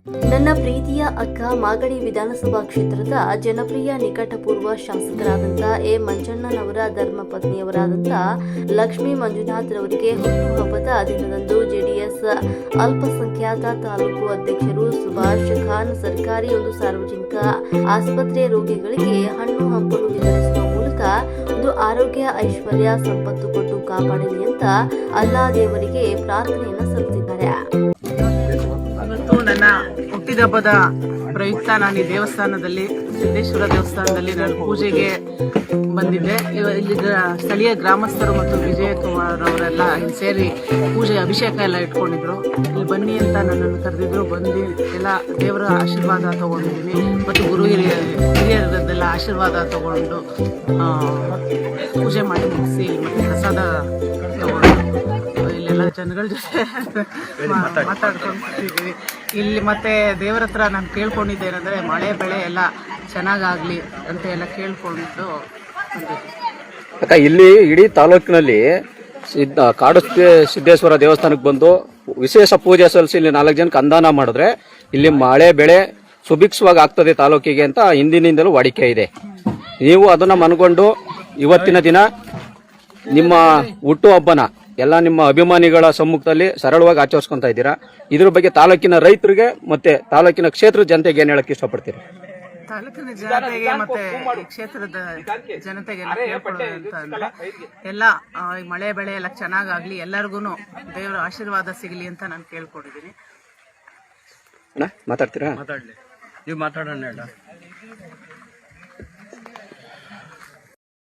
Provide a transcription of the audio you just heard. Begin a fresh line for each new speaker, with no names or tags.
ನನ್ನ ಪ್ರೀತಿಯ ಅಕ್ಕ ಮಾಗಡಿ ವಿಧಾನಸಭಾ ಕ್ಷೇತ್ರದ ಜನಪ್ರಿಯ ನಿಕಟಪೂರ್ವ ಶಾಸಕರಾದಂಥ ಎ ಮಂಜಣ್ಣನವರ ಧರ್ಮಪತ್ನಿಯವರಾದಂಥ ಲಕ್ಷ್ಮೀ ಮಂಜುನಾಥ್ ರವರಿಗೆ ಹುಟ್ಟುಹಬ್ಬದ ದಿನದಂದು ಜೆಡಿಎಸ್ ಅಲ್ಪಸಂಖ್ಯಾತ ತಾಲೂಕು ಅಧ್ಯಕ್ಷರು ಸುಭಾಷ್ ಖಾನ್ ಸರ್ಕಾರಿ ಒಂದು ಸಾರ್ವಜನಿಕ ಆಸ್ಪತ್ರೆ ರೋಗಿಗಳಿಗೆ ಹಣ್ಣು ಹಂಪಲು ವಿತರಿಸುವ ಮೂಲಕ ಒಂದು ಆರೋಗ್ಯ ಐಶ್ವರ್ಯ ಸಂಪತ್ತು ಕೊಟ್ಟು ಕಾಪಾಡಲಿ ಅಂತ ಅಲ್ಲಾ ದೇವರಿಗೆ ಪ್ರಾರ್ಥನೆಯನ್ನು ಸಲ್ಲಿಸಿದ್ದಾರೆ.
ಇವತ್ತು ನನ್ನ ಹುಟ್ಟಿದಬ್ಬದ ಪ್ರಯುಕ್ತ ನಾನು ಈ ದೇವಸ್ಥಾನದಲ್ಲಿ ಸಿದ್ದೇಶ್ವರ ದೇವಸ್ಥಾನದಲ್ಲಿ ನಾನು ಪೂಜೆಗೆ ಬಂದಿದ್ದೆ. ಇಲ್ಲಿ ಸ್ಥಳೀಯ ಗ್ರಾಮಸ್ಥರು ಮತ್ತು ವಿಜಯಕುಮಾರ್ ಅವರೆಲ್ಲ ಇಲ್ಲಿ ಸೇರಿ ಪೂಜೆ ಅಭಿಷೇಕ ಎಲ್ಲ ಇಟ್ಕೊಂಡಿದ್ರು. ಇಲ್ಲಿ ಬನ್ನಿ ಅಂತ ನನ್ನನ್ನು ಕರೆದಿದ್ರು. ಬಂದು ಎಲ್ಲ ದೇವರ ಆಶೀರ್ವಾದ ತಗೊಂಡಿದ್ದೀನಿ ಮತ್ತು ಗುರು ಹಿರಿಯರದ್ದೆಲ್ಲ ಆಶೀರ್ವಾದ ತಗೊಂಡು ಪೂಜೆ ಮಾಡಿ ಮುಗಿಸಿ ಮತ್ತು ಪ್ರಸಾದ ತಗೊಂಡು ಇಲ್ಲೆಲ್ಲ ಜನಗಳ ಜೊತೆ ಮಾತಾಡ್ಕೊಂಡಿದ್ದೀವಿ. ಇಲ್ಲಿ ಮತ್ತೆ ದೇವರ ಹತ್ರ ನಾನು ಕೇಳ್ಕೊಂಡಿದ್ದೇನೆಂದರೆ ಮಳೆ ಬೆಳೆ ಎಲ್ಲ ಚೆನ್ನಾಗಾಗಲಿ ಅಂತ ಎಲ್ಲ ಕೇಳ್ಕೊಂಡು
ಅಕ್ಕ, ಇಲ್ಲಿ ಇಡೀ ತಾಲೂಕಿನಲ್ಲಿ ಕಾಡು ಸಿದ್ದೇಶ್ವರ ದೇವಸ್ಥಾನಕ್ಕೆ ಬಂದು ವಿಶೇಷ ಪೂಜೆ ಸಲ್ಲಿಸಿ ಇಲ್ಲಿ 4 ಜನಕ್ಕೆ ಅನುದಾನ ಮಾಡಿದ್ರೆ ಇಲ್ಲಿ ಮಳೆ ಬೆಳೆ ಸುಭಿಕ್ಷವಾಗಿ ಆಗ್ತದೆ ತಾಲೂಕಿಗೆ ಅಂತ ಹಿಂದಿನಿಂದಲೂ ವಾಡಿಕೆ ಇದೆ. ನೀವು ಅದನ್ನ ಮನಗೊಂಡು ಇವತ್ತಿನ ದಿನ ನಿಮ್ಮ ಹುಟ್ಟುಹಬ್ಬನ ಎಲ್ಲ ನಿಮ್ಮ ಅಭಿಮಾನಿಗಳ ಸಮ್ಮುಖದಲ್ಲಿ ಸರಳವಾಗಿ ಆಚರಿಸ್ಕೊಂತ ಇದ್ದೀರಾ. ಇದ್ರ ಬಗ್ಗೆ ತಾಲೂಕಿನ ರೈತರಿಗೆ ಮತ್ತೆ ತಾಲೂಕಿನ ಕ್ಷೇತ್ರದ ಜನತೆಗೆ ಏನ್ ಹೇಳಕ್ ಇಷ್ಟಪಡ್ತೀರಿ?
ತಾಲೂಕಿನ ಜನತೆಗೆ ಮತ್ತೆ ಈ ಕ್ಷೇತ್ರದ ಜನತೆಗೆ ಎಲ್ಲ ಮಳೆ ಬೆಳೆ ಎಲ್ಲ ಚೆನ್ನಾಗಾಗ್ಲಿ, ಎಲ್ಲರಿಗೂ ದೇವರ ಆಶೀರ್ವಾದ ಸಿಗಲಿ ಅಂತ ನಾನು ಕೇಳ್ಕೊಂಡಿದ್ದೀನಿ.
ಮಾತಾಡ್ತೀರಾ?
ಮಾತಾಡ್ಲಿ, ನೀವು ಮಾತಾಡೋಣ.